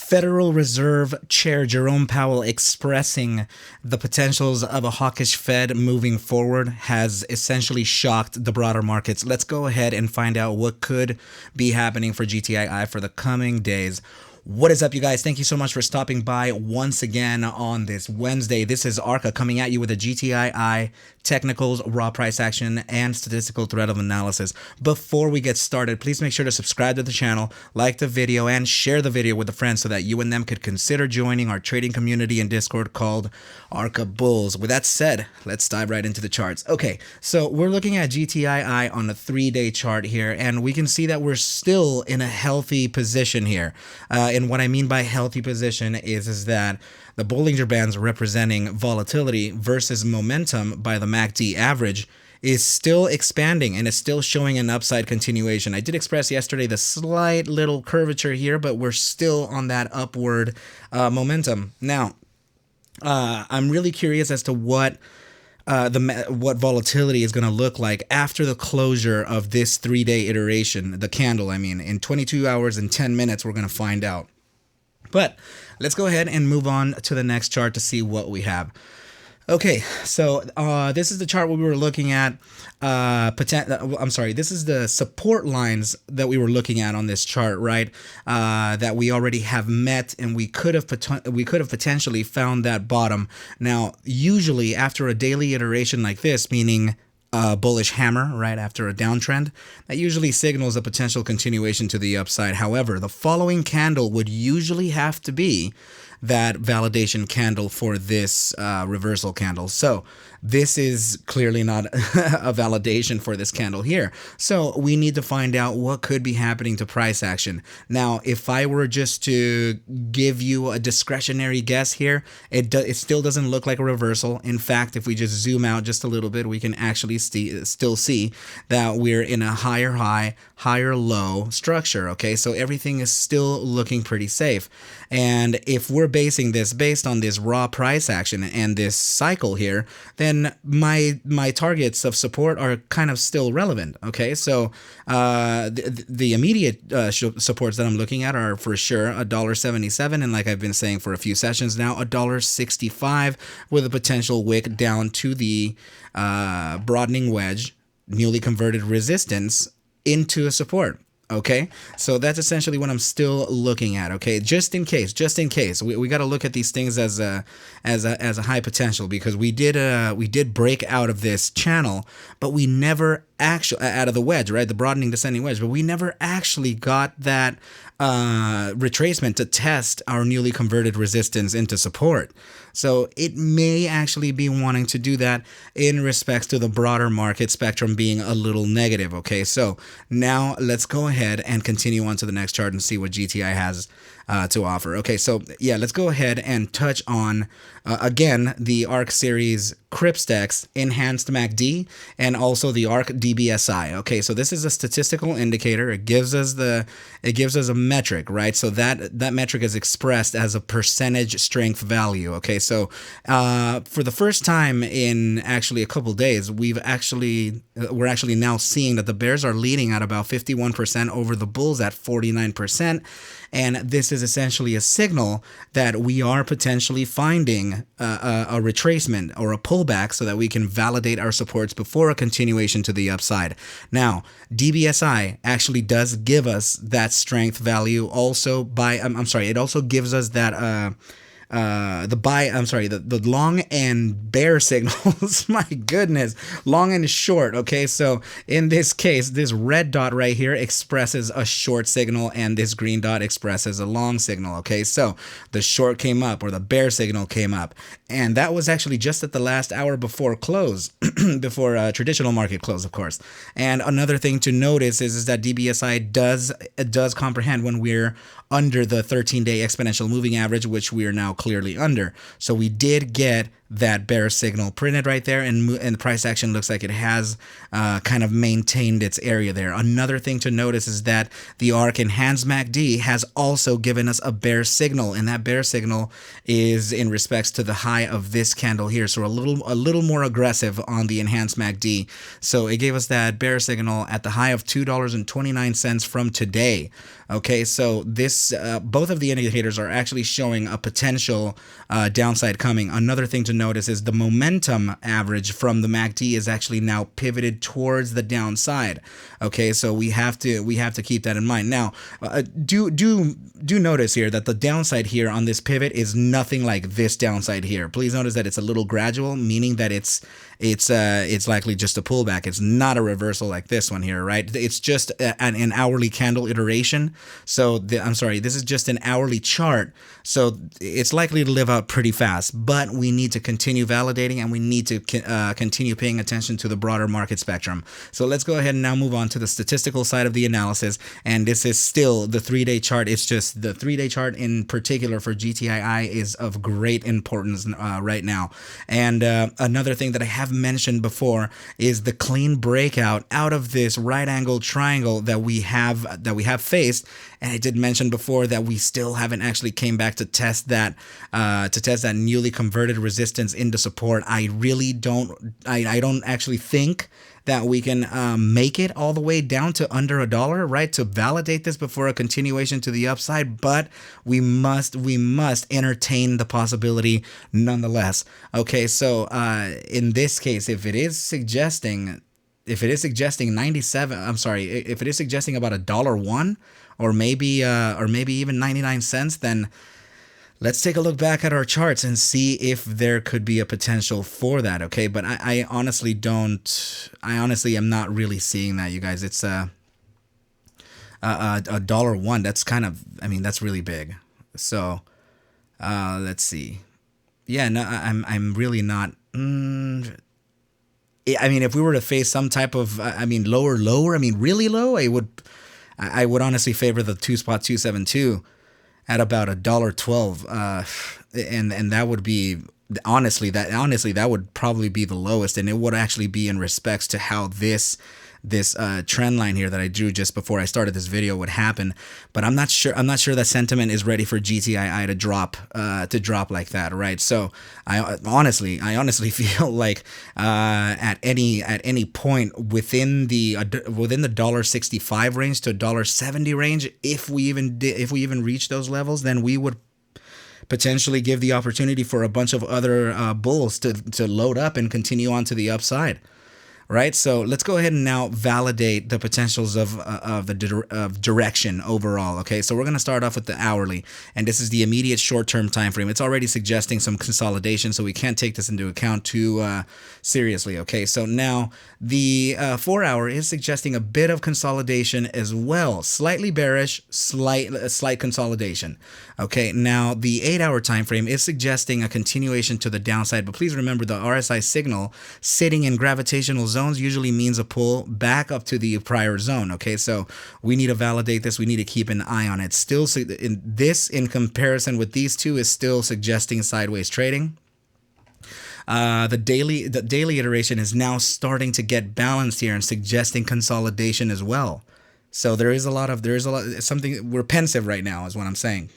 Federal Reserve Chair Jerome Powell expressing the potentials of a hawkish Fed moving forward has essentially shocked the broader markets. Let's go ahead and find out what could be happening for GTII for the coming days. What is up, you guys? Thank you so much for stopping by once again on this Wednesday. This is ARCa coming at you with a GTII technicals, raw price action, and statistical thread of analysis. Before we get started, please make sure to subscribe to the channel, like the video, and share the video with a friend so that you and them could consider joining our trading community in Discord called ARCa Bulls. With that said, let's dive right into the charts. Okay, so we're looking at GTII on a 3-day chart here, and we can see that we're still in a healthy position here. And what I mean by healthy position is that the Bollinger Bands representing volatility versus momentum by the MACD average is still expanding and is still showing an upside continuation. I did express yesterday the slight little curvature here, but we're still on that upward momentum. Now, I'm really curious as to what volatility is going to look like after the closure of this 3-day iteration, the candle, I mean. In 22 hours and 10 minutes, we're going to find out. But let's go ahead and move on to the next chart to see what we have. Okay, so this is the chart we were looking at. This is the support lines that we were looking at on this chart, right? That we already have met, and we could have potentially found that bottom. Now, usually after a daily iteration like this, meaning a bullish hammer right after a downtrend, that usually signals a potential continuation to the upside. However, the following candle would usually have to be that validation candle for this reversal candle. So this is clearly not a validation for this candle here. So we need to find out what could be happening to price action. Now, if I were just to give you a discretionary guess here, it still doesn't look like a reversal. In fact, if we just zoom out just a little bit, we can actually still see that we're in a higher high, higher low structure. Okay, so everything is still looking pretty safe. And if we're basing this based on this raw price action and this cycle here, then my targets of support are kind of still relevant. Okay, so the immediate supports that I'm looking at are for sure $1.77, and like I've been saying for a few sessions now, $1.65 with a potential wick down to the broadening wedge, newly converted resistance into a support. Okay, so that's essentially what I'm still looking at. Okay, just in case, we got to look at these things as a high potential, because we did break out of this channel, but we never actually out of the wedge, right, the broadening descending wedge, but we never actually got that retracement to test our newly converted resistance into support. So it may actually be wanting to do that in respects to the broader market spectrum being a little negative. Okay, so now let's go ahead and continue on to the next chart and see what GTI has to offer. Okay, so yeah, let's go ahead and touch on again the ARC-Series Crypstex enhanced MACD and also the ARC DBSI. Okay, so this is a statistical indicator. It gives us a metric, right? So that metric is expressed as a percentage strength value. Okay, so for the first time in actually a couple days, we're actually now seeing that the bears are leading at about 51% over the bulls at 49%. And this is essentially a signal that we are potentially finding a retracement or a pullback so that we can validate our supports before a continuation to the upside. Now, DBSI actually does give us that strength value also by, it also gives us that the long and bear signals. My goodness, long and short. Okay, so in this case, this red dot right here expresses a short signal and this green dot expresses a long signal. Okay, so the short came up, or the bear signal came up, and that was actually just at the last hour before close, before traditional market close, of course. And another thing to notice is that DBSI does comprehend when we're under the 13-day exponential moving average, which we are now clearly under. So we did get that bear signal printed right there, and the price action looks like it has kind of maintained its area there. Another thing to notice is that the ARC Enhanced MACD has also given us a bear signal, and that bear signal is in respects to the high of this candle here, so a little more aggressive on the Enhanced MACD. So it gave us that bear signal at the high of $2.29 from today. Okay, so this both of the indicators are actually showing a potential downside coming. Another thing to notice is the momentum average from the MACD is actually now pivoted towards the downside. Okay, so we have to keep that in mind. Now, do notice here that the downside here on this pivot is nothing like this downside here. Please notice that it's a little gradual, meaning that it's likely just a pullback. It's not a reversal like this one here, right? It's just an hourly candle iteration. So I'm sorry, this is just an hourly chart. So it's likely to live out pretty fast, but we need to continue validating, and we need to continue paying attention to the broader market spectrum. So let's go ahead and now move on to the statistical side of the analysis. And this is still the 3-day chart. It's just the 3-day chart in particular for GTII is of great importance right now. And another thing that I have mentioned before is the clean breakout out of this right angle triangle that we have faced. And I did mention before that we still haven't actually came back to test that newly converted resistance into support. I really don't actually think that we can make it all the way down to under $1, right, to validate this before a continuation to the upside, but we must entertain the possibility nonetheless. Okay, so in this case, if it is suggesting 97, I'm sorry, if it is suggesting about $1.01 or maybe even 99 cents, then let's take a look back at our charts and see if there could be a potential for that. Okay, but I honestly am not really seeing that, you guys. It's $1.01. That's kind of, I mean, that's really big. So let's see. Yeah, no, I'm really not. I mean, if we were to face some type of, lower, really low, I would honestly favor the 2.272 at about $1.12, and that would be honestly that would probably be the lowest, and it would actually be in respects to how this trend line here that I drew just before I started this video would happen. But I'm not sure that sentiment is ready for GTII to drop like that, right? So I honestly feel like at any point within the $1.65 range to $1.70 range, if we even reach those levels, then we would potentially give the opportunity for a bunch of other bulls to load up and continue on to the upside. Right, so let's go ahead and now validate the potentials of direction overall. Okay, so we're going to start off with the hourly, and this is the immediate short-term time frame. It's already suggesting some consolidation, so we can't take this into account too seriously. Okay, so now the 4-hour is suggesting a bit of consolidation as well, slightly bearish, slight consolidation. Okay, now the 8-hour time frame is suggesting a continuation to the downside, but please remember the RSI signal sitting in gravitational zones usually means a pull back up to the prior zone. Okay, so we need to validate this. We need to keep an eye on it. Still, in comparison with these two, is still suggesting sideways trading. The daily iteration is now starting to get balanced here and suggesting consolidation as well. So there is a lot something, we're pensive right now is what I'm saying.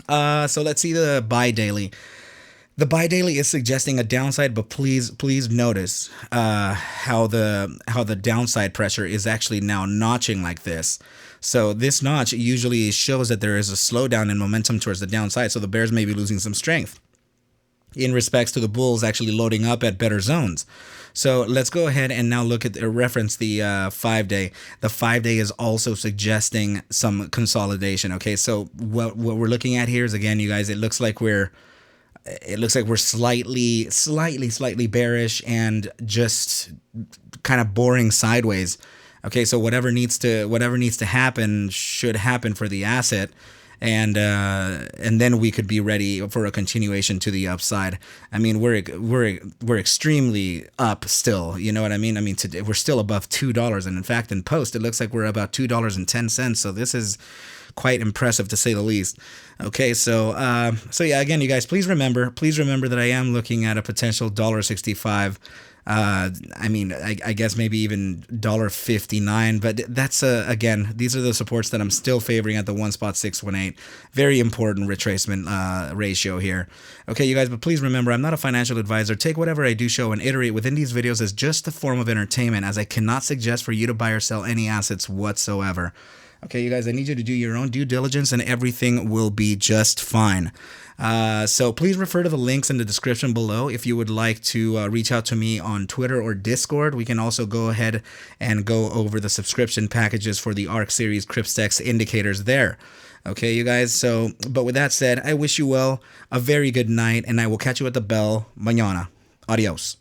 So let's see the buy daily. The buy daily is suggesting a downside, but please notice how the downside pressure is actually now notching like this. So this notch usually shows that there is a slowdown in momentum towards the downside. So the bears may be losing some strength in respects to the bulls actually loading up at better zones. So let's go ahead and now look at reference the 5-day. The 5-day is also suggesting some consolidation. Okay, so what we're looking at here is, again, you guys, it looks like we're slightly bearish and just kind of boring sideways. Okay, so whatever needs to happen should happen for the asset, and then we could be ready for a continuation to the upside. I mean, we're extremely up still. You know what I mean? I mean, we're still above $2, and in fact, in post, it looks like we're about $2.10. So this is quite impressive to say the least. Okay, so yeah, again, you guys, please remember that I am looking at a potential $1.65. I mean, I guess maybe even $1.59, but that's again, these are the supports that I'm still favoring at the 1.618. Very important retracement ratio here. Okay, you guys, but please remember, I'm not a financial advisor. Take whatever I do show and iterate within these videos as just a form of entertainment, as I cannot suggest for you to buy or sell any assets whatsoever. Okay, you guys, I need you to do your own due diligence and everything will be just fine. So please refer to the links in the description below if you would like to reach out to me on Twitter or Discord. We can also go ahead and go over the subscription packages for the ARC-Series Crypstex indicators there. Okay, you guys, so, but with that said, I wish you well, a very good night, and I will catch you at the bell mañana. Adios.